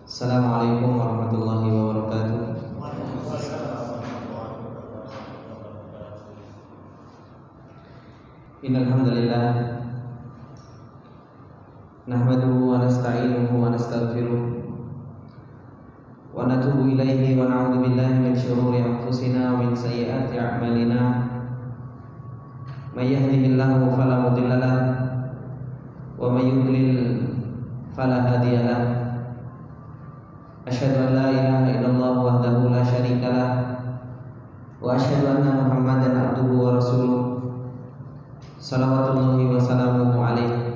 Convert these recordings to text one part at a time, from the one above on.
Assalamualaikum warahmatullahi wabarakatuh. Innal hamdalillah nahmaduhu wa nasta'inuhu wa nastaghfiruh wa natubu ilaihi wa na'udzu billahi min shururi anfusina wa min sayyiati a'malina. May yahdihillahu fala mudilla lahu wa may yudlil fala hadiya lahu. Asyhadu an la ilaha illallah wahdahu la syarika lah wa asyhadu anna Muhammadan abduhu wa rasuluh. Salawatullahi wa salamuhu alaihi.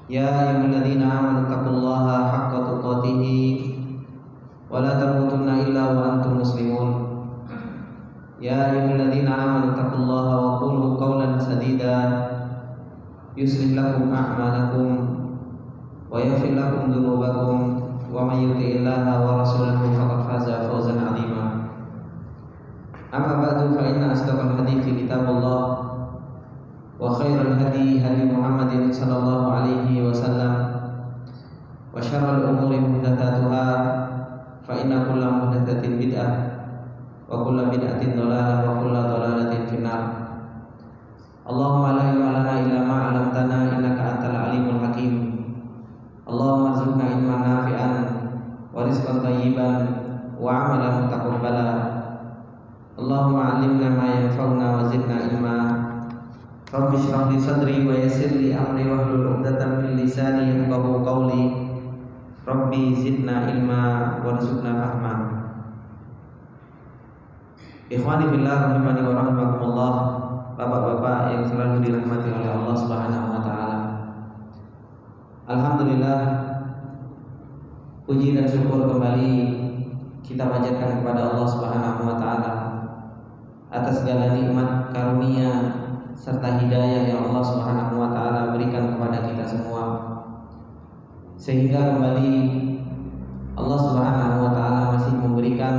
Ya ayyuhalladzina amanu taqullaha haqqa tuqatih wa la tamutunna illa wa antum muslimun. Ya ayyuhalladzina amanu taqullaha wa qulu qawlan sadida yuslih lakum a'malakum wa yaghfir lakum dhunubakum wa may yuti'illaha wa rasulahu faqad faza fawzan 'azima. Amma ba'du fa inna asdaqal hadithi kitabullah wa khairal hadi hadi Muhammadin sallallahu alaihi wasallam wa syarrul umuri muhdatsatuha fa inna kulla muhdatsatin bid'ah wa kulla bid'atin dhalalah wa kulla dhalalatin finnar. Allahumma la ilma lana illa ma 'allamtana innaka antal alimul hakim. Allahumma arzuqna ilman nafi'an wa rizqan thayyiban wa 'amalan mutaqabbala. Allahumma 'allimna ma yanfa'una wa zidna ilma. Rabbi shrah li sadri wa yassir li amri wahlul 'uqdatam min lisani yafqahu qawli. Rabbi zidna ilma warzuqna fahma. Ikhwani billah rahimani wa rahimakumullah. Bapak-bapak yang selalu dirahmati oleh Allah Subhanahu wa taala. Alhamdulillah, puji dan syukur kembali kita panjatkan kepada Allah Subhanahu wa taala atas segala nikmat, karunia serta hidayah yang Allah Subhanahu wa taala berikan kepada kita semua. Sehingga kembali Allah Subhanahu wa taala masih memberikan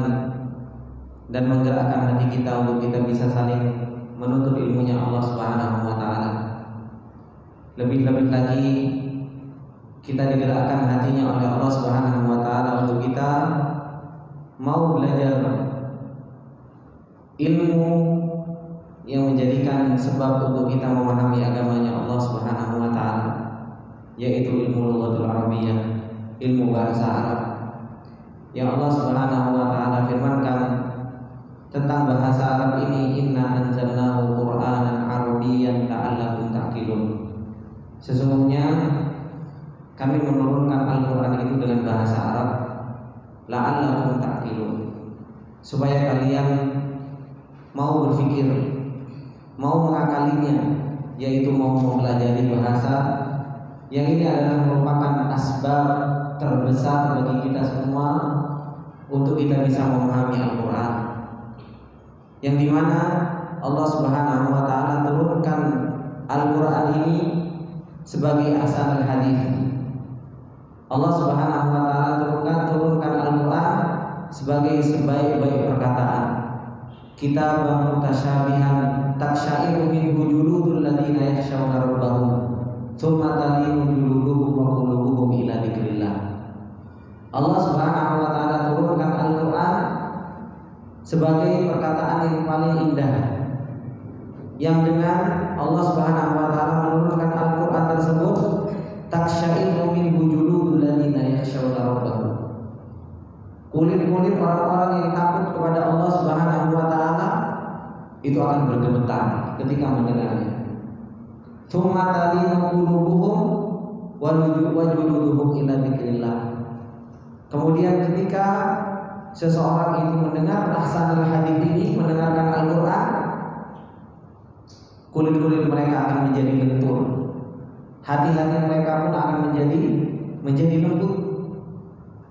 dan menggerakkan hati kita untuk kita bisa saling menuntut ilmunya Allah Subhanahu wa taala. Lebih-lebih lagi kita digerakkan hatinya oleh Allah Subhanahu wa taala untuk kita mau belajar ilmu yang menjadikan sebab untuk kita memahami agamanya Allah Subhanahu wa taala, yaitu ilmu lughatul arabiyyah, ilmu bahasa Arab. Yang Allah Subhanahu wa taala firmankan tentang bahasa Arab ini, inna anzalnahu qur'anan arabiyyan la'allakum ta'qilun. Sesungguhnya kami menurunkan Al-Quran itu dengan bahasa Arab, la'allakum ta'qilun, supaya kalian mau berpikir, mau mengakalinya, yaitu mau mempelajari bahasa yang ini adalah merupakan asbab terbesar bagi kita semua untuk kita bisa memahami Al-Quran, yang dimana Allah Subhanahu wa taala turunkan Al-Quran ini sebagai asal hadis. Allah Subhanahu wa taala turunkan Al-Quran sebagai sebaik-baik perkataan. Kitabun mutasyabihan taksya'iru minhu juludul ladzina yakhshawna rabbahum tsumma talinu juluduhum wa qulubuhum ila dzikrillah. Allah Subhanahu wa taala turunkan Al-Quran sebagai perkataan yang paling indah, yang dengan Allah Subhanahu wa taala menurunkan Al-Quran tersebut taksya'iru minhu juludul ladzina yakhshawna rabbahum. Kulit-kulit orang-orang yang takut kepada Allah Subhanahu wa taala itu akan bergemetar ketika mendengarnya. Tsumma talinu qulubuhum wa juluduhum ila dzikrillah. Kemudian ketika seseorang itu mendengar ahsanul hadis ini, mendengarkan Al-Quran, kulit-kulit mereka akan menjadi lentur, hati-hati mereka pun akan menjadi lembut,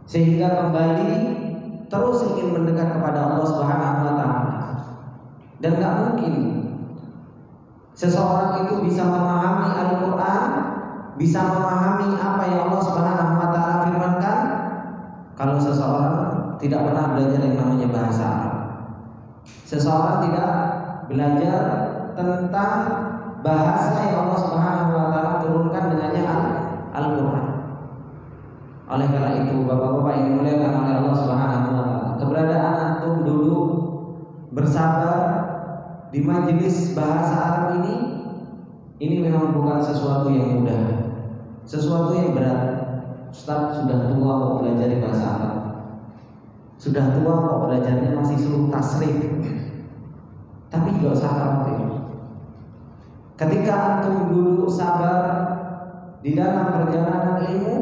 sehingga kembali terus ingin mendekat kepada Allah Subhanahu wa taala. Dan gak mungkin seseorang itu bisa memahami Al-Quran, bisa memahami apa yang Allah Subhanahu wa taala firmankan, kalau seseorang tidak pernah belajar yang namanya bahasa Arab. Seseorang tidak belajar tentang bahasa yang Allah Subhanahu wa taala turunkan dengannya Al-Quran. Oleh karena itu, Bapak-bapak yang dimuliakan oleh Allah Subhanahu wa taala, keberadaan antum duduk bersabar di majelis bahasa Arab ini memang bukan sesuatu yang mudah, sesuatu yang berat. Ustaz sudah tua kok belajar bahasa Arab, sudah tua kok belajarnya masih suruh tasrif. Tapi tidak usah khawatir. Ketika antum duduk sabar di dalam perjalanan ilmu,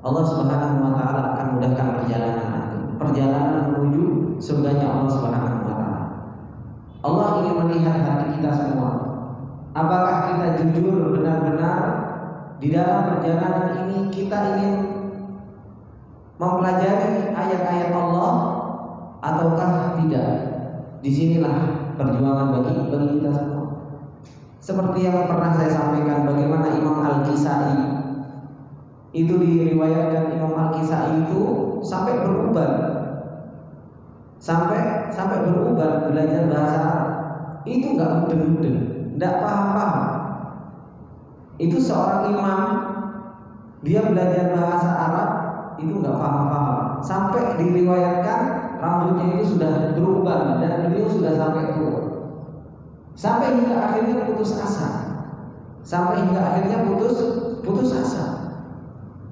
Allah Subhanahu wa taala akan mudahkan perjalanan antum, perjalanan menuju surganya Allah Subhanahu wa taala. Allah ingin melihat hati kita semua. Apakah kita jujur benar-benar di dalam perjalanan ini kita ingin mempelajari ayat-ayat Allah ataukah tidak? Disinilah perjuangan bagi kita semua. Seperti yang pernah saya sampaikan, bagaimana Imam Al-Kisai itu diriwayatkan, Imam Al-Kisai itu sampai beruban, sampai beruban belajar bahasa Arab. Itu nggak mudeng-mudeng, nggak paham-paham. Itu seorang imam, dia belajar bahasa Arab itu nggak paham-paham, sampai diriwayatkan rambutnya itu sudah berubah dan beliau sudah sampai tua, sampai hingga akhirnya putus asa, putus asa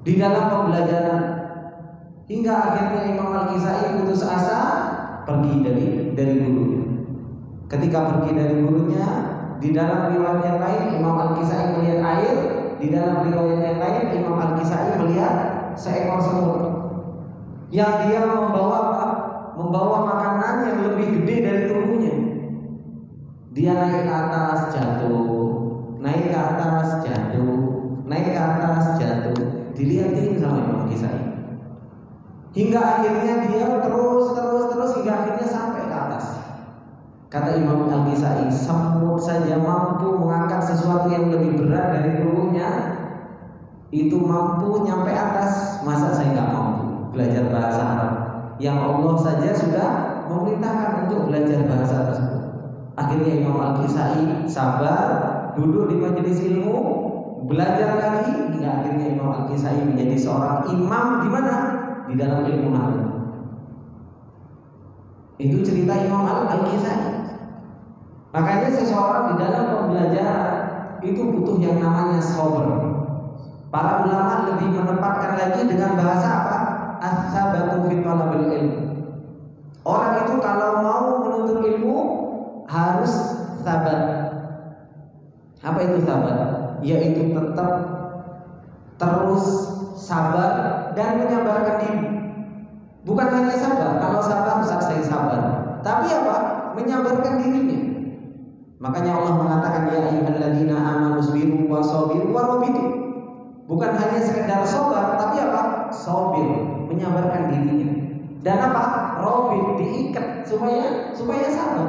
di dalam pembelajaran, hingga akhirnya Imam Al-Kisai putus asa pergi dari gurunya. Ketika pergi dari gurunya, di dalam riwayat yang lain Imam Al-Kisai melihat air, di dalam riwayat yang lain Imam Al-Kisai melihat seekor semut yang dia membawa makanan yang lebih gede dari tubuhnya. Dia naik ke atas jatuh, naik ke atas jatuh, naik ke atas jatuh. Dilihatin sama Imam Al-Kisai hingga akhirnya dia terus hingga akhirnya sampai ke atas. Kata Imam Al-Kisai, semut saja mampu mengangkat sesuatu yang lebih berat dari tubuhnya, itu mampu nyampe atas. Masa saya nggak mampu belajar bahasa Arab yang Allah saja sudah memerintahkan untuk belajar bahasa tersebut? Akhirnya Imam Al-Kisai sabar, duduk di majelis ilmu, belajar lagi, hingga akhirnya Imam Al-Kisai menjadi seorang imam di mana? Di dalam ilmu nahwu. Itu cerita Imam Al-Kisai. Makanya seseorang di dalam pembelajaran itu butuh yang namanya sabar. Para ulama lebih menempatkan lagi dengan bahasa apa? As-sabatu fi talabil ilm. Orang itu kalau mau menuntut ilmu harus sabar. Apa itu sabar? Yaitu tetap terus sabar dan menyabarkan diri. Bukan hanya sabar, kalau sabar bisa saya sabar, tapi apa? Menyabarkan dirinya. Makanya Allah mengatakan ya ayyuhalladzina amanu sabiru wa sabiru wa rabitu. Bukan hanya sekedar sabar, tapi apa? Sabir, menyabarkan dirinya. Dan apa? Rabit, diikat supaya sabar.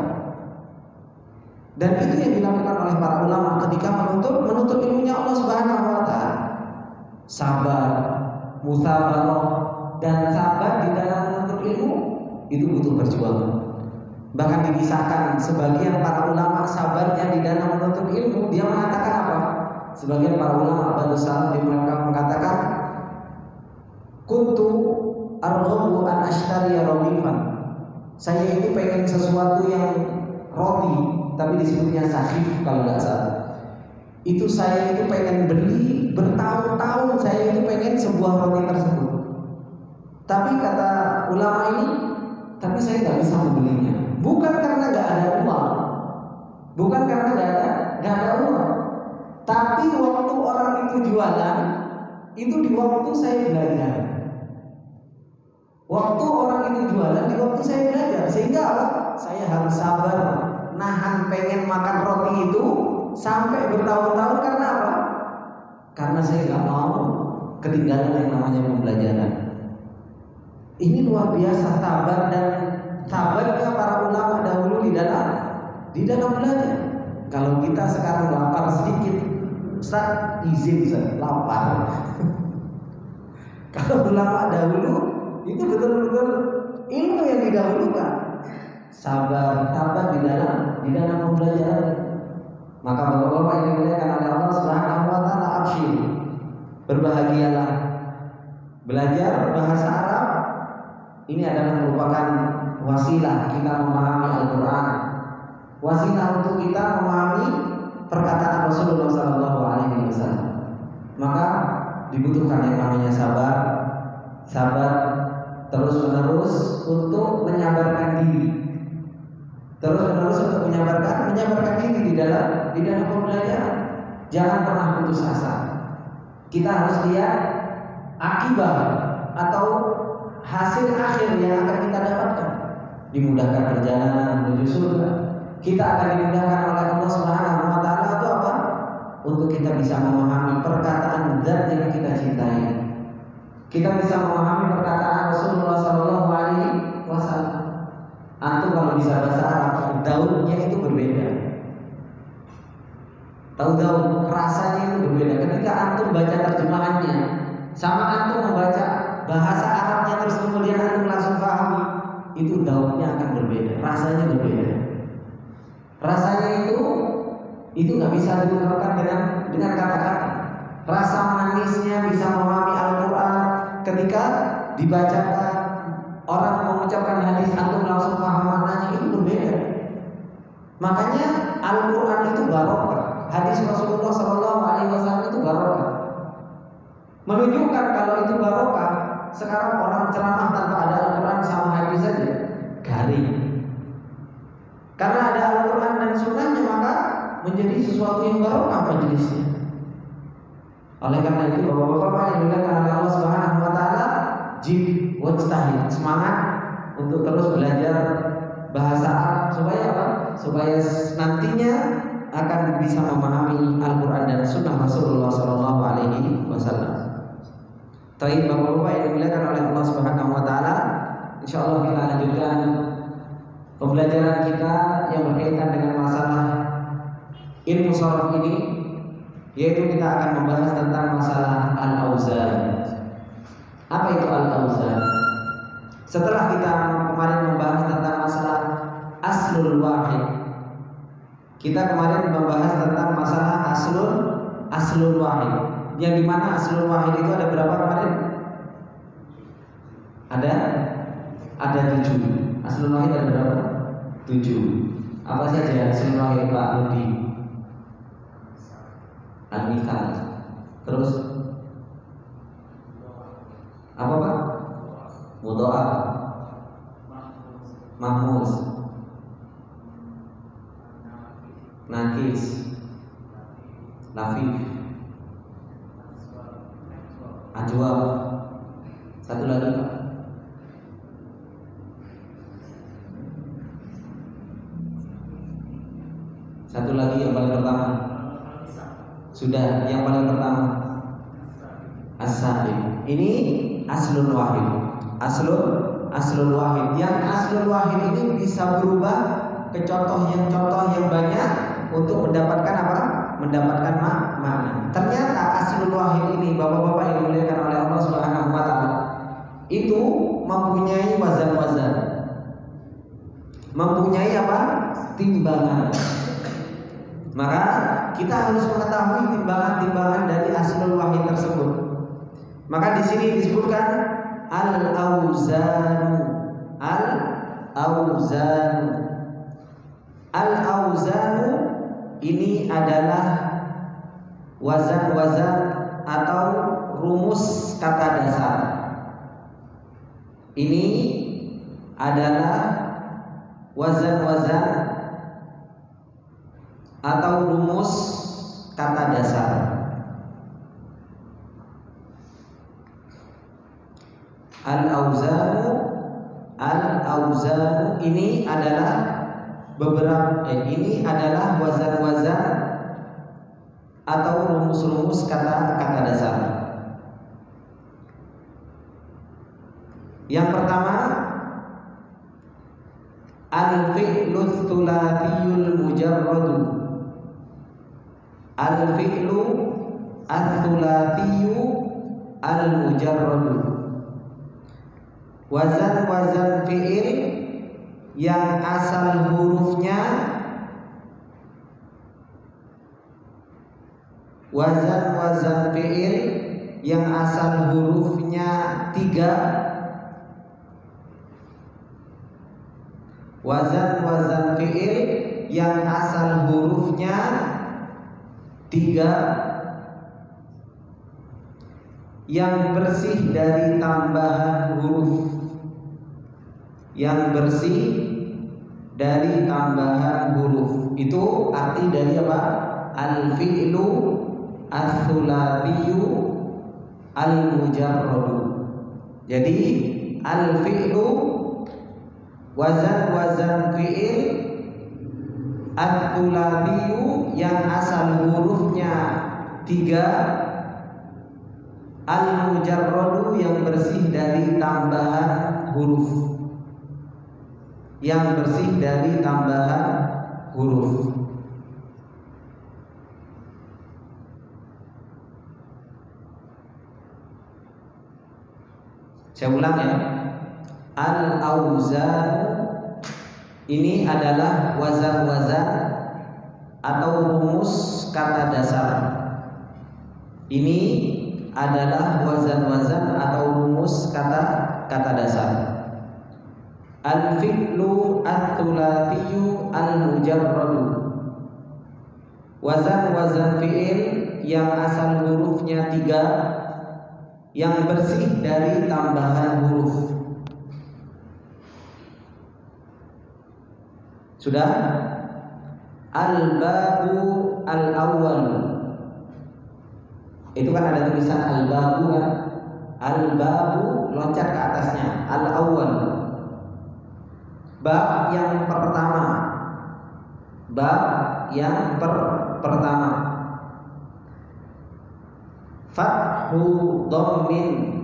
Dan itu yang dilakukan oleh para ulama ketika menuntut ilmunya Allah Subhanahu wa taala. Sabar, musabarah, dan sabar di dalam menuntut ilmu itu butuh perjuangan. Bahkan dikisahkan sebagian para ulama sabarnya di dalam menuntut ilmu, dia mengatakan apa? Sebagian para ulama Abadus Salam mereka mengatakan, kuntu arghabu an ashtariya radifan. Saya itu pengen sesuatu yang roti, tapi disebutnya sahif kalau nggak salah. Itu saya itu pengen beli bertahun-tahun, saya itu pengen sebuah roti tersebut. Tapi kata ulama ini, tapi saya nggak bisa membelinya. Bukan karena nggak ada uang, bukan karena nggak ada uang, tapi waktu orang itu jualan, itu di waktu saya belajar. Waktu orang itu jualan, di waktu saya belajar, sehingga apa? Saya harus sabar, nahan pengen makan roti itu sampai bertahun-tahun. Karena apa? Karena saya nggak mau ketinggalan yang namanya pembelajaran. Ini luar biasa sabar dan sabarnya para ulama dahulu di dalam belajar. Kalau kita sekarang lapar sedikit, Ustaz izin Ustaz, lapar. Kalau ulama dahulu itu betul-betul ilmu yang didahulukan. Sabar di dalam pembelajaran. Maka bapak-bapak yang dimuliakan oleh Allah Subhanahu wa taala, absyir, berbahagialah. Belajar bahasa Arab ini adalah merupakan wasilah kita memahami Al-Quran, wasilah untuk kita memahami perkataan Rasulullah SAW. Maka dibutuhkan yang namanya sabar terus menerus untuk menyabarkan diri, untuk menyabarkan diri di dalam pembelajaran. Jangan pernah putus asa. Kita harus lihat akibat atau hasil akhir yang akan kita dapatkan. Dimudahkan perjalanan menuju surga. Kita akan dimudahkan oleh Allah Subhanahu wa taala itu apa? Untuk kita bisa memahami perkataan zat yang kita cintai. Kita bisa memahami perkataan Rasulullah sallallahu alaihi wasallam. Antum kalau bisa bahasa Arab, daunnya itu berbeda. Tahu daun, rasanya itu berbeda. Ketika antum baca terjemahannya, sama antum membaca bahasa Arabnya terus kemudian antum langsung pahami, itu daunnya akan berbeda, rasanya berbeda. Rasanya itu nggak bisa diungkapkan dengan kata-kata. Rasa manisnya bisa memahami Al-Quran ketika dibacakan, orang mengucapkan hadis antum langsung paham maknanya, itu berbeda. Makanya Al-Quran itu barokah. Hadis Rasulullah SAW itu barokah. Menunjukkan kalau itu barokah. Sekarang orang ceramah tanpa ada Al-Quran sama hadis saja garing. Karena ada Al-Quran dan sunnahnya, maka menjadi sesuatu yang barokah majelisnya. Oleh karena itu bapak-bapak yang dimuliakan oleh Allah Subhanahu wa taala, jib wajtahid, semangat untuk terus belajar bahasa Arab supaya apa? Supaya nantinya akan bisa memahami Al-Quran dan Sunnah Rasulullah Sallallahu Alaihi Wasallam. Taib bapak-bapak yang dimuliakan oleh Allah Subhanahu Wa Taala, insya Allah kita lanjutkan pembelajaran kita yang berkaitan dengan masalah ilmu sharaf ini, yaitu kita akan membahas tentang masalah al-auzan. Apa itu al-auzan? Setelah kita kemarin membahas tentang masalah aslul wahid, kita kemarin membahas tentang masalah aslul wahid, yang dimana aslul wahid itu ada berapa kemarin? Ada 7. Aslul wahid ada berapa? 7. Apa saja aslul wahid Pak Nudi? Al-Mithal. Terus apa Pak? Mudha'af, mahmuz, nakis, lafif, ajwab. Satu lagi Pak. Satu lagi yang paling pertama. Sudah, yang paling pertama as-salim. Ini aslul wahid. Aslul wahid. Yang aslul wahid ini bisa berubah ke contoh yang banyak untuk mendapatkan apa? Mendapatkan makna. Ternyata aslul wahid ini bapak-bapak yang dimuliakan oleh Allah Subhanahu wa taala itu mempunyai wazan-wazan. Mempunyai apa? Timbangan. Maka kita harus mengetahui timbangan-timbangan dari aslul wahid tersebut. Maka di sini disebutkan al-auzanu. Al-auzanu. Al-auzanu ini adalah wazan-wazan atau rumus kata dasar. Ini adalah wazan-wazan atau rumus kata dasar. Al-auzanu ini adalah ini adalah wazan-wazan atau rumus-rumus kata dasar. Yang pertama, al-fi'lu tsulatsiyul mujarradu. Al-fi'lu ats-tsulatsiyu al-mujarradu. Wazan-wazan fi'il yang asal hurufnya wazan-wazan fi'il yang asal hurufnya wazan fi'il yang asal hurufnya 3 yang bersih dari tambahan huruf, itu arti dari apa? Al-fi'lu ats-tsulatiyyu al-mujarradu. Jadi al-fi'lu wazan fi'il ats-tsulatiyyu yang asal hurufnya 3, al-mujarradu yang bersih dari tambahan huruf, Saya ulang ya. Al-auzan ini adalah wazan-wazan atau rumus kata dasar. Ini adalah wazan-wazan atau rumus kata dasar. Al-fi'lu ats-tsulatiyyu al-mujarradu. Wazan fi'il yang asal hurufnya 3 yang bersih dari tambahan huruf. Sudah? Al-babu al-awwal. Itu kan ada tulisan al-babu kan? Al-babu loncat ke atasnya. Al-awwal. Bab yang pertama. Pertama. Fathu dhammin.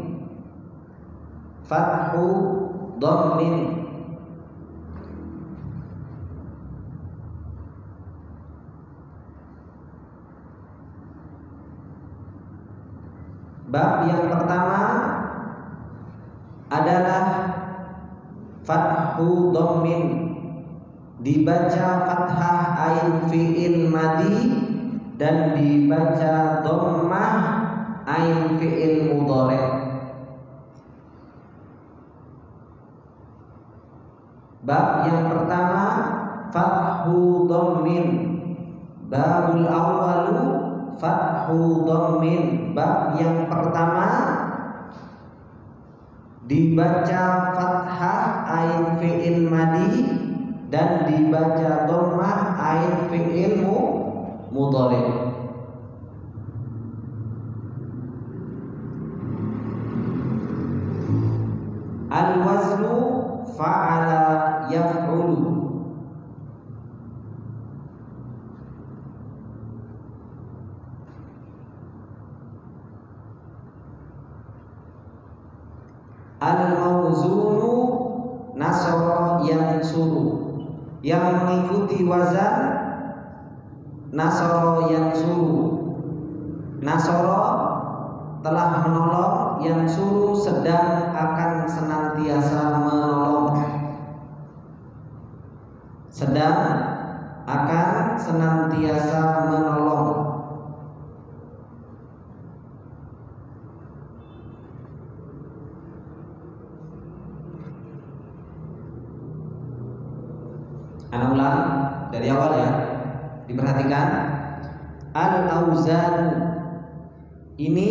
Bab yang pertama adalah fathu dhammin, dibaca fathah ain fi'il madi dan dibaca dhammah ain fi'il mudhari'. Bab yang pertama fathu dhammin. Babul awwalu fathu dhammin. Bab yang pertama dibaca fathah ain fi'il madi dan dibaca dhammah ain fi'il mudhari'. Al-waznu fa'ala yaf'ulu. Al-mawzunu nasara yansuru. Yang mengikuti wazan nasara yansuru. Nasara telah menolong, yansuru sedang akan senantiasa menolong. Ana ulang dari awal ya. Diperhatikan. Al-auzan ini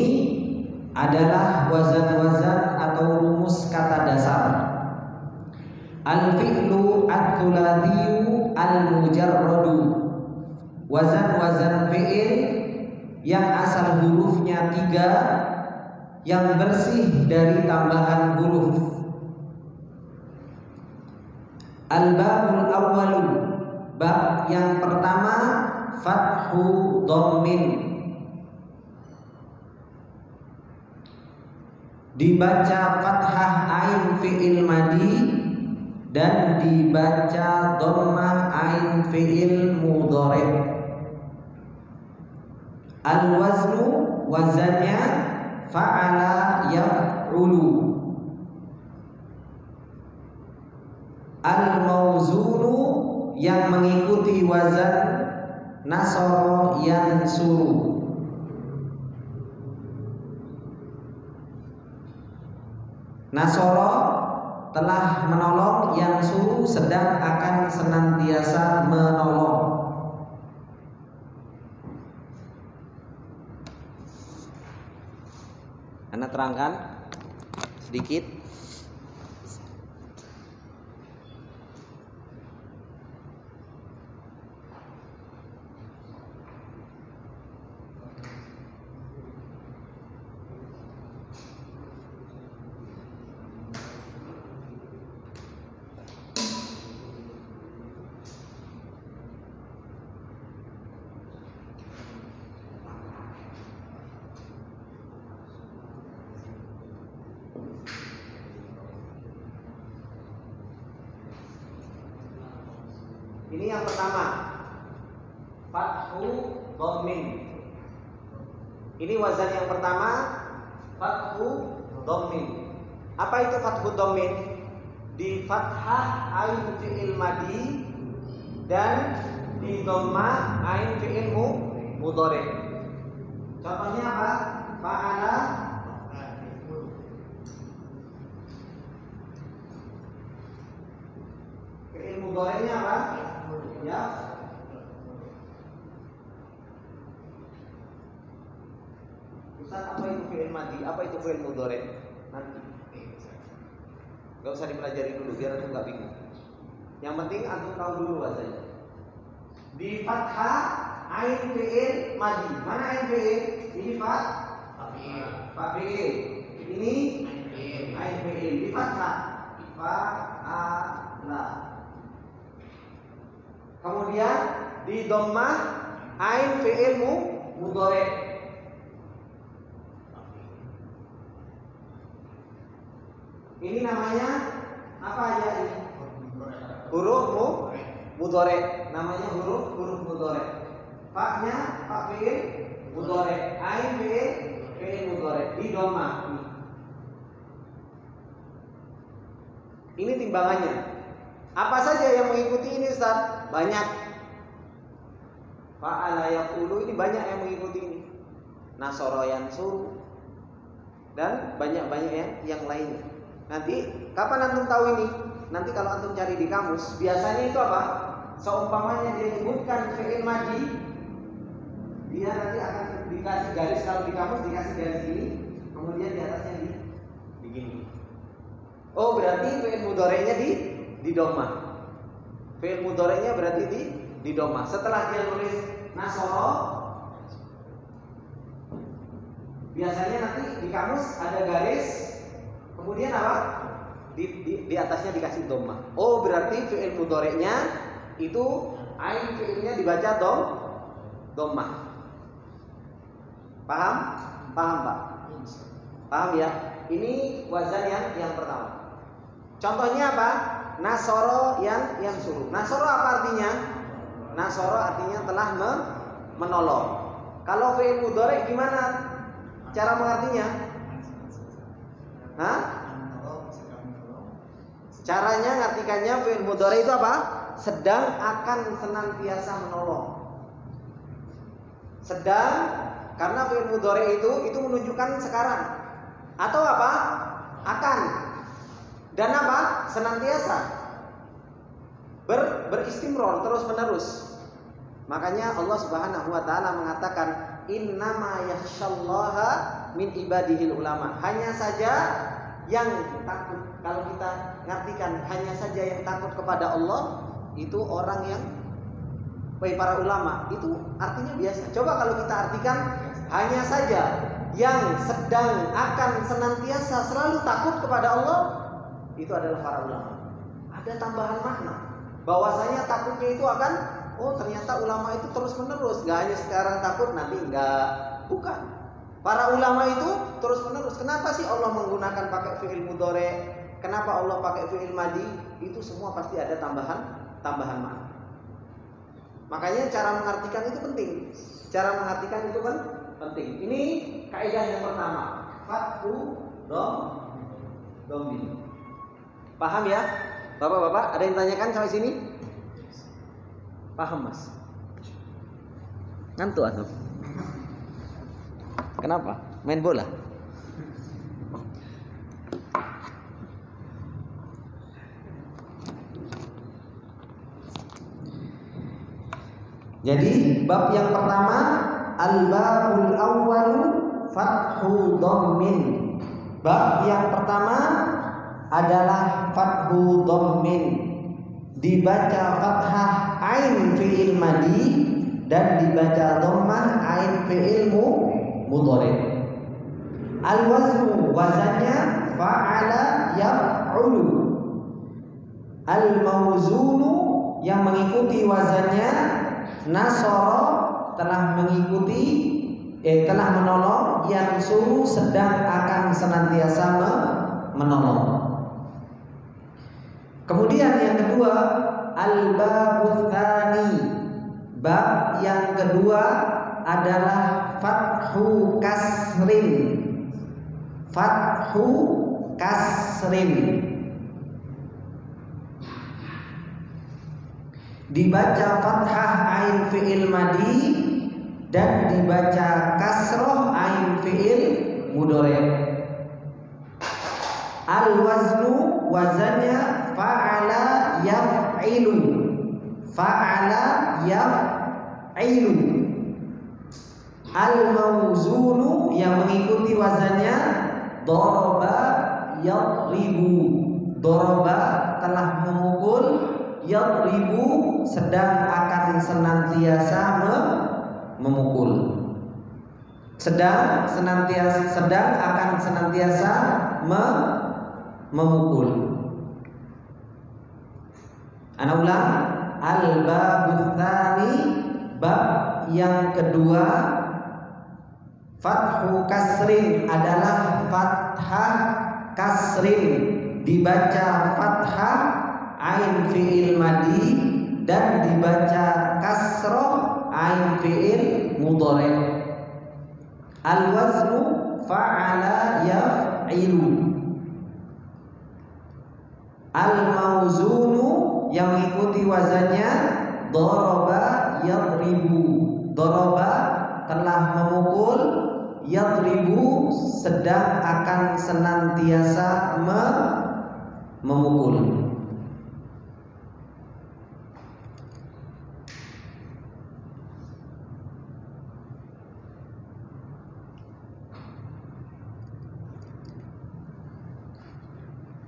adalah wazan-wazan atau rumus kata dasar. Al-fi'lu ats-tsulatiyyu al-mujarradu. Wazan fi'il yang asal hurufnya 3 yang bersih dari tambahan huruf. Al-babul awwalu. Bab yang pertama fathu dhammin. Dibaca fathah ain fi'il madi dan dibaca dhammah ain fi'il mudhari'. Al-waznu wazannya fa'ala yaf'ulu. Al-mawzunu yang mengikuti wazan nasara yansuru. Nasoro telah menolong, yansuru sedang akan senantiasa menolong. Anda terangkan sedikit. Ini yang pertama, fathu dhammin. Ini wazan yang pertama, fathu dhammin. Apa itu fathu dhammin? Di fathah ain fi'il madi dan di dhammah ain fi'il mudhari. Contohnya apa? Fa'ala fi'il mudhari'nya apa? Ya. Ustaz, apa itu fi'il madi? Apa itu fi'il mudhari'? Nanti. Gak usah dipelajari dulu biar aku gak bingung. Yang penting antum tahu dulu bahasanya. Di fathah ain fi'il madi. Mana ain fi'il? Ini fa'il. Ini ain fi'il. Di fathah fa'ala. Kemudian di dhammah ain fi'il mudhari'. Ini namanya apa ya ini? Huruf mudhari'. Namanya huruf mudhari'. Fa-nya fa fi'il mudhari', ain fi'il mudhari', di dhammah. Ini timbangannya. Apa saja yang mengikuti ini, Ustaz? Banyak. Fa'ala yaqulu, ini banyak yang mengikuti ini. Nasara yansuru dan banyak-banyak yang lainnya. Nanti kapan antum tahu ini? Nanti kalau antum cari di kamus, biasanya itu apa? Seumpamanya dia menyebutkan fi'il madi, dia nanti akan dikasih garis, kalau di kamus dikasih garis ini, kemudian di atasnya begini. Oh, berarti fi'il mudhari'nya di dhammah. Fi'il mudhari'nya berarti di dhammah. Setelah dia nulis nasara, biasanya nanti di kamus ada garis, kemudian apa? Di atasnya dikasih dhammah. Oh, berarti fi'il mudhari'nya itu ain fi'ilnya dibaca dhammah. Paham? Paham, Pak? Paham ya? Ini wazan yang pertama. Contohnya apa? Nasoro yang suruh. Nasoro apa artinya? Nasoro artinya telah menolong. Kalau fi'il mudhari' gimana cara mengartinya? Hah? Caranya ngartikannya fi'il mudhari' itu apa? Sedang akan senantiasa menolong. Sedang, karena fi'il mudhari' itu menunjukkan sekarang. Atau apa? Akan. Dan apa? Senantiasa beristimror, terus menerus. Makanya Allah Subhanahu wa taala mengatakan innama yakhsyallaha min ibadihil ulama. Hanya saja yang takut, kalau kita ngartikan hanya saja yang takut kepada Allah itu orang yang para ulama. Itu artinya biasa. Coba kalau kita artikan hanya saja yang sedang akan senantiasa selalu takut kepada Allah, itu adalah para ulama. Ada tambahan makna bahwasanya takutnya itu akan, oh ternyata ulama itu terus menerus, gak hanya sekarang takut nanti enggak, bukan. Para ulama itu terus menerus. Kenapa sih Allah menggunakan pakai fi'il mudhari'? Kenapa Allah pakai fi'il madi? Itu semua pasti ada tambahan makna. Makanya cara mengartikan itu penting. Cara mengartikan itu kan penting. Ini kaidah yang pertama. Fathu dhammin. Paham ya? Bapak-bapak, ada yang tanyakan sampai sini? Paham, Mas? Ngantuk atau? Kenapa? Main bola? Jadi bab yang pertama al-babul awwalu fathu dhammin. Bab yang pertama adalah fathu dhammin, dibaca fathah ain fi'il madi dan dibaca dhammah ain fi'il mudhari. Al-waznu wazannya fa'ala yaf'ulu. Al-mawzunu yang mengikuti wazannya nasara telah mengikuti telah menolong, yansuru sedang akan senantiasa menolong. Kemudian yang kedua al-babul tsani. Bab yang kedua adalah fathu kasrin. Fathu kasrin, dibaca fathah ain fi'il madi dan dibaca kasroh ain fi'il mudhari. Al-waznu wazannya fa'ala yaf'ilu. Fa'ala yaf'ilu. Al-mawzunu yang mengikuti wazannya daraba yadribu. Daraba telah memukul, yadribu sedang akan senantiasa memukul. Sedang akan senantiasa memukul. Ana ulang, al-babul tsani, bab yang kedua fathu kasrin adalah fathah kasrin, dibaca fathah ain fi'il madi dan dibaca kasroh ain fi'il mudhari. Al-waznu fa'ala yaf'ilu. Al-mawzunu yang mengikuti wazannya daraba yadribu. Daraba telah memukul, yadribu sedang akan senantiasa memukul.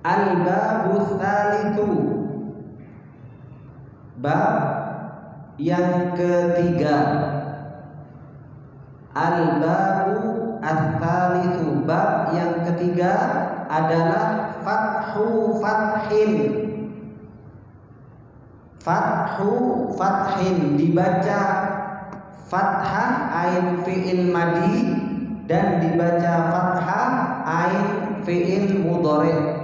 Al-babul tsalitsu. Bab yang ketiga. Al-babu ats-tsalitsu. Bab yang ketiga adalah fathu fathin. Fathu fathin, dibaca fathah ain fi'il madi dan dibaca fathah ain fi'il mudhari.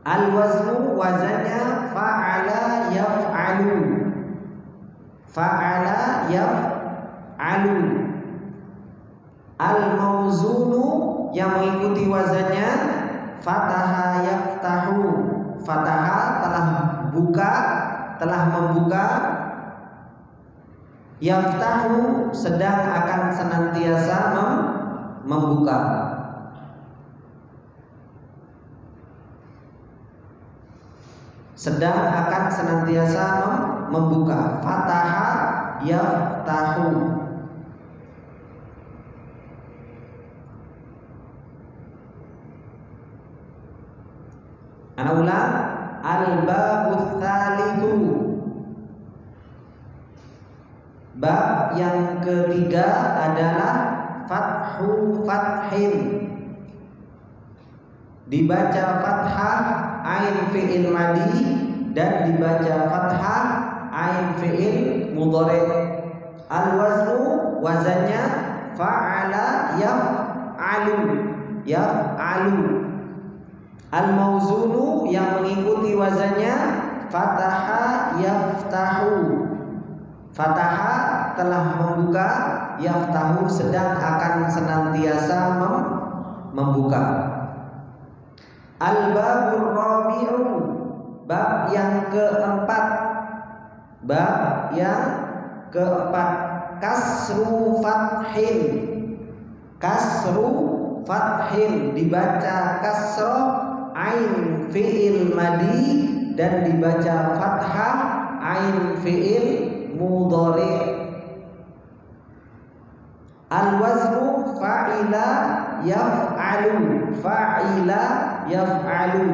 Al-waznu wazannya fa'ala yaf'alu. Fa'ala yaf'alu. Al-mawzunu yang mengikuti wazannya fataha yaftahu. Fataha telah buka, telah membuka. Yaftahu sedang akan senantiasa membuka. Sedang akan senantiasa membuka. Fataha yaftahu. Ana ulang, al-babul tsalitsu. Bab yang ketiga adalah fathu fathin, dibaca fathah ain fi'il madi dan dibaca fathah ain fi'il mudhari. Al-waznu wazannya fa'ala yaf'alu. Yaf'alu. Al-mawzunu yang mengikuti wazannya fataha yaftahu. Fataha telah membuka, yaftahu sedang akan senantiasa membuka. Al-babur rabi'u. Bab yang keempat. Bab yang keempat. Kasru fathin. Kasru fathin, dibaca kasroh ain fi'il madi dan dibaca fathah ain fi'il mudhari'. Al-waznu fa'ila yaf'alu, fa'ila yaf'alu.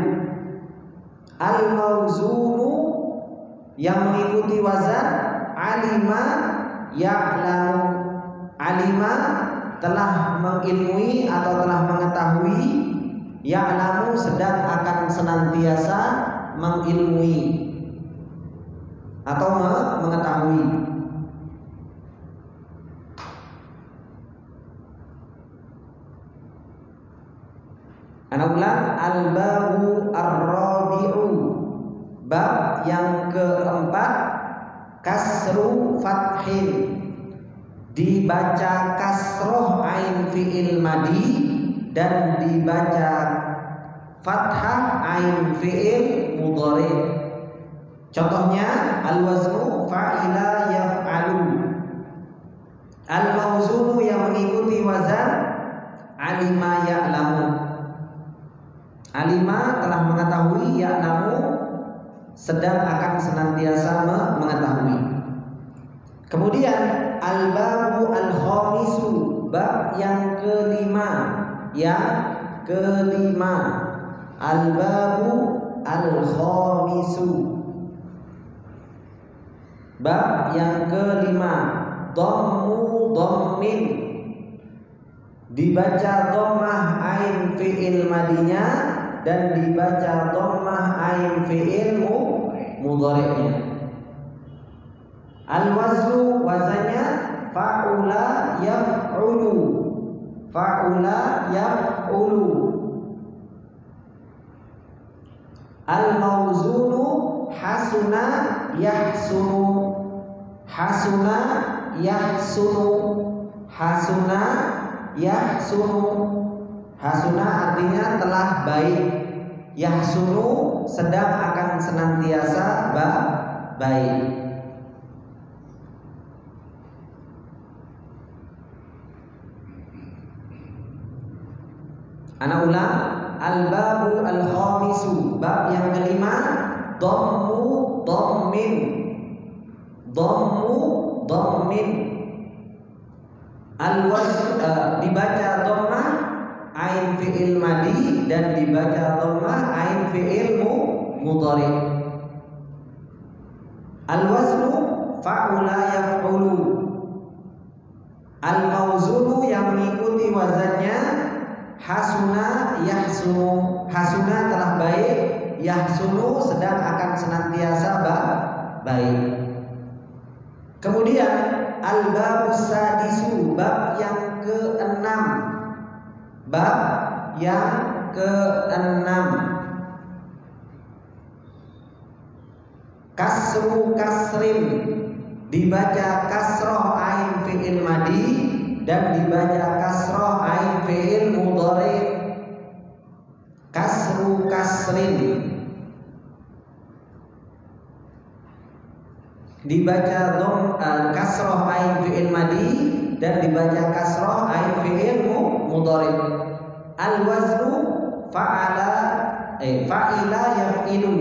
Al-mawzunu yang mengikuti wazan alima ya'lamu. Alima telah mengilmui atau telah mengetahui, ya'lamu sedang akan senantiasa mengilmui atau mengetahui. Ana ulang, al-babu ar-rabi'u, bab yang keempat, kasru fathin, dibaca kasroh ain fi'il madi dan dibaca fathah ain fi'il mudhari. Contohnya al-waznu fa'ila yaf'alu. Al-mawzunu yang mengikuti wazan alima ya'lamu. Alima telah mengetahui, ya'lamu sedang akan senantiasa mengetahui. Kemudian al-babu al-khamisu, bab yang kelima, al-babu al-khamisu, bab yang kelima, dhammu dhammin, dibaca dhammah ain fi'il madinya dan dibaca dhammah ain fi'il mudhari'nya. Al-waznu wazannya fa'ula yaf'ulu, fa'ula yaf'ulu. Al-mawzunu hasuna yahsunu, hasuna yahsunu, hasuna yahsunu. Hasuna artinya telah baik, yahsunu sedang akan senantiasa baik. Ana ulang, al-babu al-khamisu, bab yang kelima, dhammu dhammin, dhammu dhammin. Al-wazn dibaca dhammah ain fi'il madi dan dibaca dhammah ain fi'il mudhari. Al-waznu fa'ula yaf'ulu. Al-mawzunu yang mengikuti wazannya hasuna yahsunu, hasuna telah baik, yahsunu sedang akan senantiasa baik. Kemudian al-babus sadisu, bab yang keenam, bab yang keenam, kasru kasrin, dibaca kasroh ain fi'il madi dan dibaca kasroh ain fi'il mudhari. Kasru kasrin, dibaca kasroh ain fi'il madi dan dibaca kasroh ain fi'il mudhari. Al-waznu fa'ala fa'ila yaf'ilu,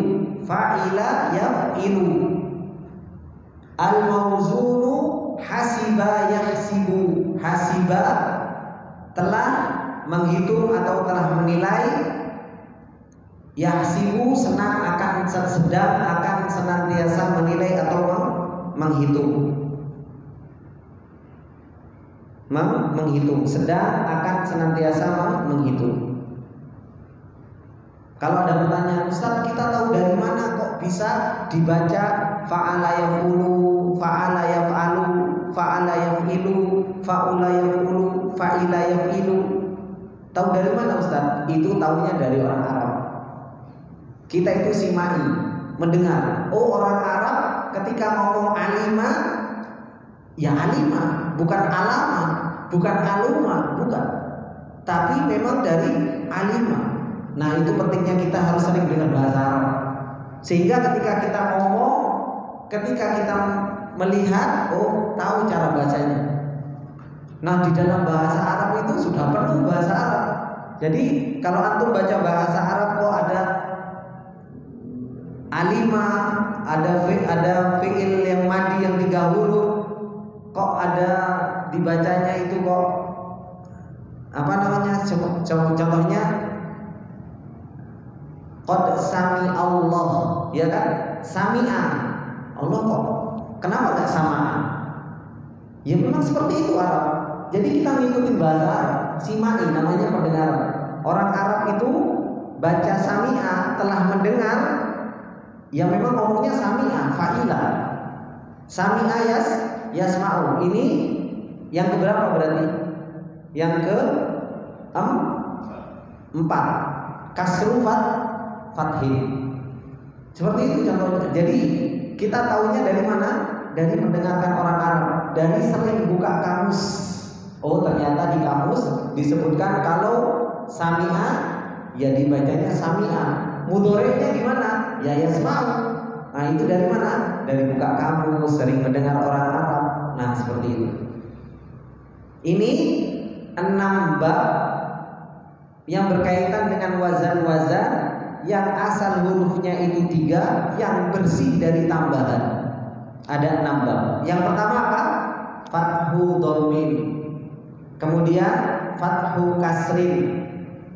fa'ila yaf'ilu. Al-mawzunu hasiba yahsibu, hasiba telah menghitung atau telah menilai, yahsibu sedang akan senantiasa menilai atau menghitung. Menghitung, sedang akan senantiasa menghitung. Kalau ada pertanyaan, Ustaz, kita tahu dari mana kok bisa dibaca fa'ala yaf'ulu, fa'ala yaf'alu, fa'ala yaf'ilu, fa'ula yaf'ulu, fa'ila yaf'ilu? Tahu dari mana, Ustaz? Itu tahunya dari orang Arab. Kita itu simai, mendengar. Oh, orang Arab ketika ngomong alima, ya alima, bukan alama, bukan aluma, bukan. Tapi memang dari alima. Nah, itu pentingnya kita harus sering dengar bahasa Arab. Sehingga ketika kita ngomong, ketika kita melihat, oh, tahu cara bacanya. Nah, di dalam bahasa Arab itu sudah penuh bahasa Arab. Jadi kalau antum baca bahasa Arab kok ada alima, ada fi'il yang madi yang 3 huruf, kok ada dibacanya itu kok apa namanya? Contohnya qad sami Allah, ya kan? Sami'a. Allah kok kenapa enggak sama? Ya memang seperti itu Arab. Jadi kita ngikutin bahasa Arab. Simai namanya pendengaran. Orang Arab itu baca sami'a, telah mendengar, yang memang ngomongnya sami'a, fa'ila. Sami'a yasma'u. Ini yang keberapa berarti? Yang ke 4. Kasru fathih. Seperti itu contohnya. Jadi kita tahunya dari mana? Dari mendengarkan orang Arab, dari sering buka kamus. Oh, ternyata di kamus disebutkan kalau sami'a ya dibacanya sami'a. Mudhari'nya di mana? Ya yasma'u. Nah, itu dari mana? Dari buka kamus, sering mendengar orang Arab. Nah, seperti itu. Ini 6 bab yang berkaitan dengan wazan-wazan yang asal hurufnya itu 3, yang bersih dari tambahan. Ada 6 bab. Yang pertama apa? Fathu dhammin. Kemudian fathu kasrin.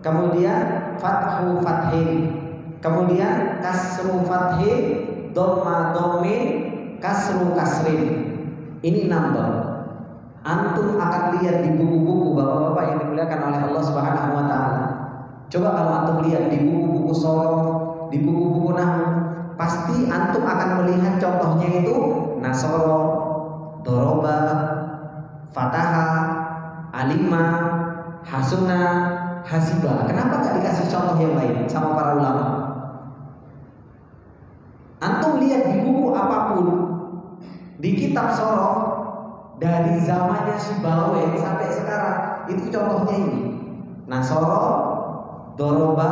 Kemudian fathu fathin. Kemudian kasru fathin, dhamma dhammin, kasru kasrin. Ini 6 bab. Antum akan lihat di buku-buku bapak-bapak yang dimuliakan oleh Allah Subhanahu wa taala. Coba kalau antum lihat di buku-buku shorof, di buku-buku nahwu, pasti antum akan melihat contohnya itu nasoro, doroba, fataha, alima, hasuna, hasiba. Kenapa nggak dikasih contoh yang lain sama para ulama? Antum lihat di buku apapun, di kitab shorof, dari zamannya Syibawayh sampai sekarang, itu contohnya ini: nasoro, doroba,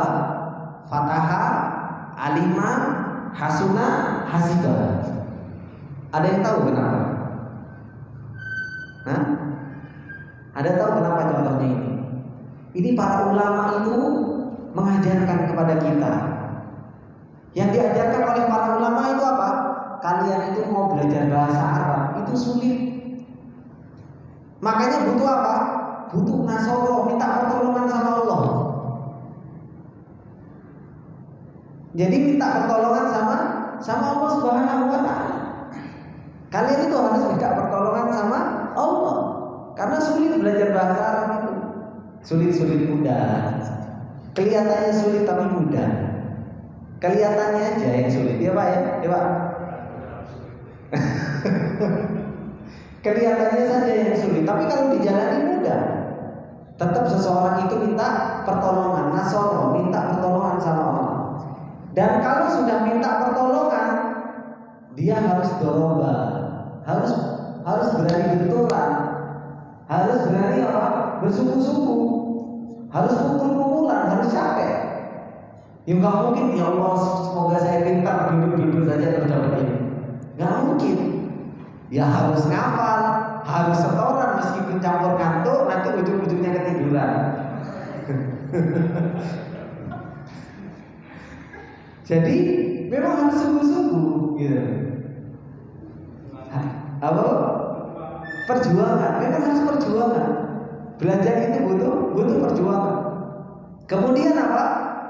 fataha, alima, hasuna, hasiba. Ada yang tahu kenapa? Hah? Ada tahu kenapa contohnya ini? Ini para ulama itu mengajarkan kepada kita. Yang diajarkan oleh para ulama itu apa? Kalian itu mau belajar bahasa Arab itu sulit. Makanya butuh apa? Butuh nasoro, minta pertolongan sama Allah. Jadi minta pertolongan sama Allah Subhanahu wa taala. Kalian itu harus minta pertolongan sama Allah. Karena sulit belajar bahasa Arab itu. Sulit mudah. Kelihatannya sulit tapi mudah. Kelihatannya aja yang sulit. Ya Pak ya? Ya Pak. Kelihatannya saja yang sulit, tapi kalau dijalani mudah. Tetap seseorang itu minta pertolongan, nasoro, minta pertolongan sama Allah. Dan kalau sudah minta pertolongan, dia harus doroba, harus berani benturan, harus berani apa? Bersuku-suku, harus pukul-pukulan, harus capek. Ya nggak mungkin, ya Allah semoga saya pintar duduk-duduk saja terus dapat ini. Nggak mungkin. Ya harus ngafal, harus setoran meskipun campur ngantuk, nanti ujung-ujungnya ketiduran. Jadi memang harus sungguh-sungguh gitu. Apa? Perjuangan, memang harus perjuangan. Belajar itu butuh perjuangan. Kemudian apa?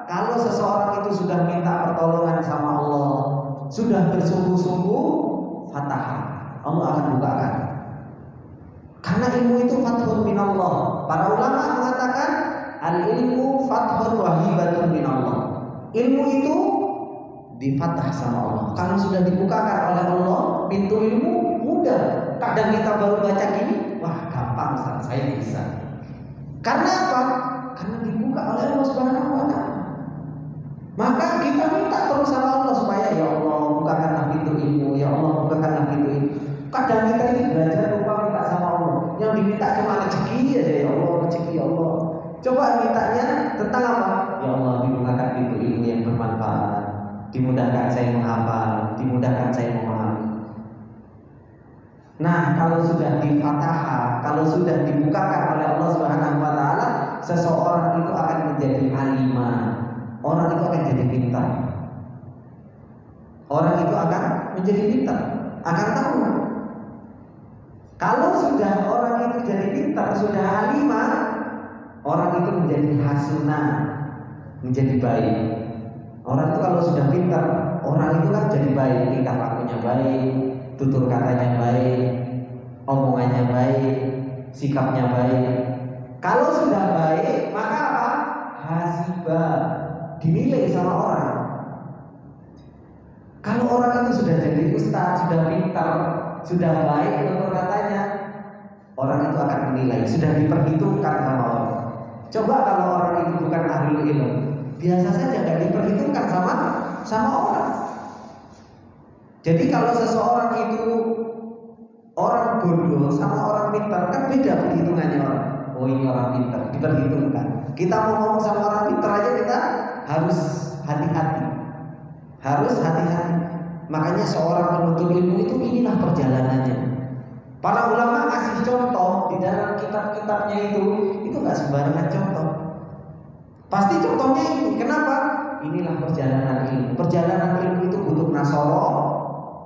Kalau seseorang itu sudah minta pertolongan sama Allah, sudah bersungguh-sungguh, fatah, Allah akan bukakan. Karena ilmu itu fathun minallah. Para ulama mengatakan al-ilmu fathun wahibatun minallah. Ilmu itu difatah sama Allah. Kalau sudah dibukakan oleh Allah pintu ilmu, mudah. Kadang kita baru baca gini, wah gampang Ustaz, saya bisa. Karena apa? Karena dibuka oleh Allah Subhanahu wa taala. Maka kita minta terus sama Allah supaya ya Allah bukakanlah pintu ilmu, ya Allah bukakanlah pintu ilmu. Kadang kita ini belajar lupa minta sama Allah. Yang diminta cuma rezeki aja, ya Allah rezeki ya Allah. Coba mintanya tentang apa? Ya Allah dibukakan pintu ilmu yang bermanfaat, dimudahkan saya menghafal, dimudahkan saya memahami. Nah, kalau sudah di-fatahah, kalau sudah dibukakan oleh Allah Subhanahu wa taala, seseorang itu akan menjadi alimah. Orang itu akan jadi pintar. Orang itu akan menjadi pintar. Akan tahu. Kalau sudah orang itu jadi pintar, sudah alimah, orang itu menjadi hasunah, menjadi baik. Orang itu kalau sudah pintar, orang itu kan jadi baik, tingkah lakunya baik, tutur katanya baik, omongannya baik, sikapnya baik. Kalau sudah baik, maka apa? Hasibah, dinilai sama orang. Kalau orang itu sudah jadi ustaz, sudah pintar, sudah baik tutur katanya, orang itu akan menilai, sudah diperhitungkan sama orang. Coba kalau orang itu bukan ahlul ilmu, biasa saja nggak diperhitungkan sama orang. Jadi kalau seseorang itu orang bodoh sama orang pintar kan beda perhitungannya orang. Oh ini orang pintar, diperhitungkan. Kita mau ngomong sama orang pintar aja kita harus hati-hati. Harus hati-hati. Makanya seorang penuntut ilmu itu inilah perjalanannya. Para ulama ngasih contoh di dalam kitab-kitabnya itu nggak sembarangan contoh. Pasti contohnya ini. Kenapa? Inilah perjalanan ilmu. Perjalanan ilmu itu butuh nasoro,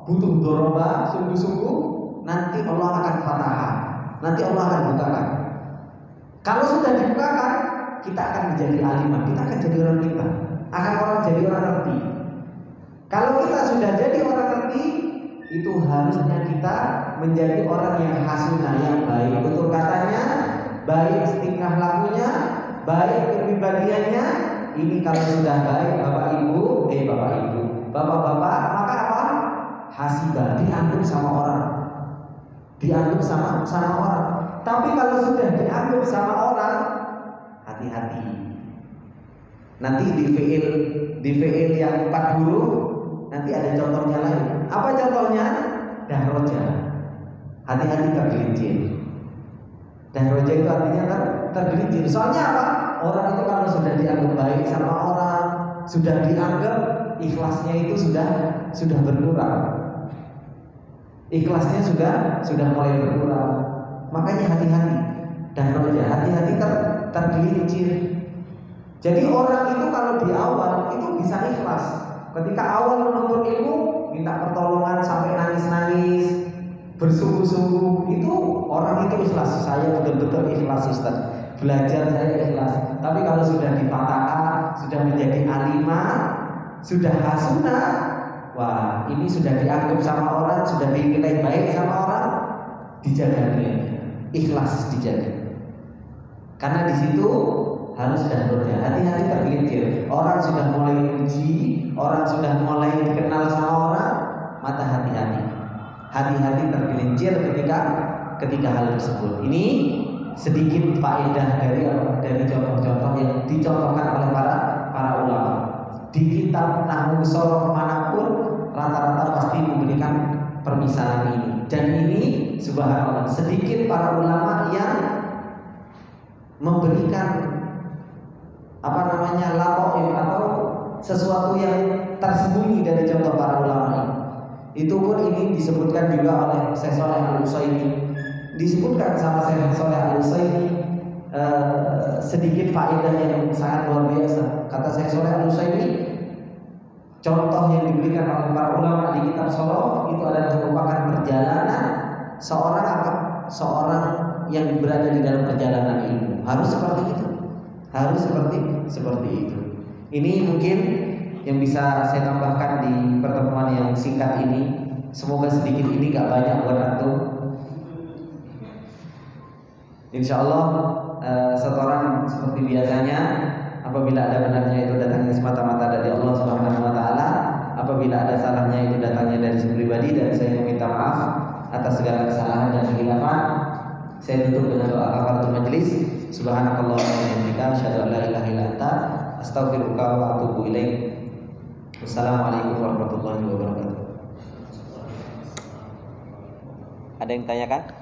butuh doroba, sungguh-sungguh. Nanti Allah akan fatahah. Nanti Allah akan bukakan. Kalau sudah dibukakan, kita akan menjadi alimah. Kita akan jadi orang pintar. Akan orang jadi orang ngerti. Kalau kita sudah jadi orang ngerti, itu harusnya kita menjadi orang yang hasunah, yang baik. Tutur katanya, baik tingkah lakunya, baik kepribadiannya. Ini kalau sudah baik, bapak-bapak, maka apa? Hasibah, dianggap sama orang. Dianggap sama orang. Tapi kalau sudah dianggap sama orang, hati-hati. Nanti di fi'il yang 4 huruf nanti ada contohnya lain. Apa contohnya? Dahroja. Hati-hati tergelincir. Dahroja itu artinya tergelincir. Soalnya apa? Orang itu kalau sudah dianggap baik sama orang, sudah dianggap, ikhlasnya itu sudah berkurang. Ikhlasnya sudah mulai berkurang. Makanya hati-hati. Dahroja, hati-hati tergelincir. Jadi orang itu kalau di awal itu bisa ikhlas. Ketika awal menuntut ilmu, minta pertolongan sampai nangis-nangis, bersungguh-sungguh, itu orang itu ikhlas. Saya betul-betul ikhlas Ustaz. Belajar saya ikhlas. Tapi kalau sudah difatahkan, sudah menjadi alimah, sudah hasunah, wah ini sudah dianggap sama orang, sudah dinilai baik sama orang, dijaga dia, ikhlas dijaga. Karena di situ harus dahroja, hati-hati tergelincir. Orang sudah mulai uji, orang sudah mulai dikenal sama orang, mata hati-hati. Hati-hati tergelincir ketika hal tersebut. Ini sedikit faedah dari contoh-contoh yang dicontohkan oleh para ulama. Di kitab Nahwu Shoroh manapun rata-rata pasti memberikan permisalan ini. Dan ini subhanallah sedikit para ulama yang memberikan latoif atau sesuatu yang tersembunyi dari contoh para ulama ini. Itu pun ini disebutkan juga oleh Syekh Shalih Al-Utsaimin. Disebutkan sama Syekh Shalih Al-Utsaimin sedikit faedah yang sangat luar biasa. Kata Syekh Shalih Al-Utsaimin, contoh yang diberikan oleh para ulama di kitab Shoroh itu adalah merupakan perjalanan seorang yang berada di dalam perjalanan ilmu. Harus seperti itu. Harus seperti itu. Ini mungkin yang bisa saya tambahkan di pertemuan yang singkat ini. Semoga sedikit ini gak banyak buat antum. Insya Allah setoran seperti biasanya. Apabila ada benarnya itu datangnya semata-mata dari Allah Subhanahu Wa Taala. Apabila ada salahnya itu datangnya dari saya pribadi, dan saya meminta maaf atas segala kesalahan dan kehilafan. Saya tutup dengan doa kafaratul majelis. Subhanakallah wa bihamdika asyhadu an la ilaha illa anta astaghfiruka wa atubu ilaik. Wassalamualaikum warahmatullahi wabarakatuh. Ada yang tanyakan?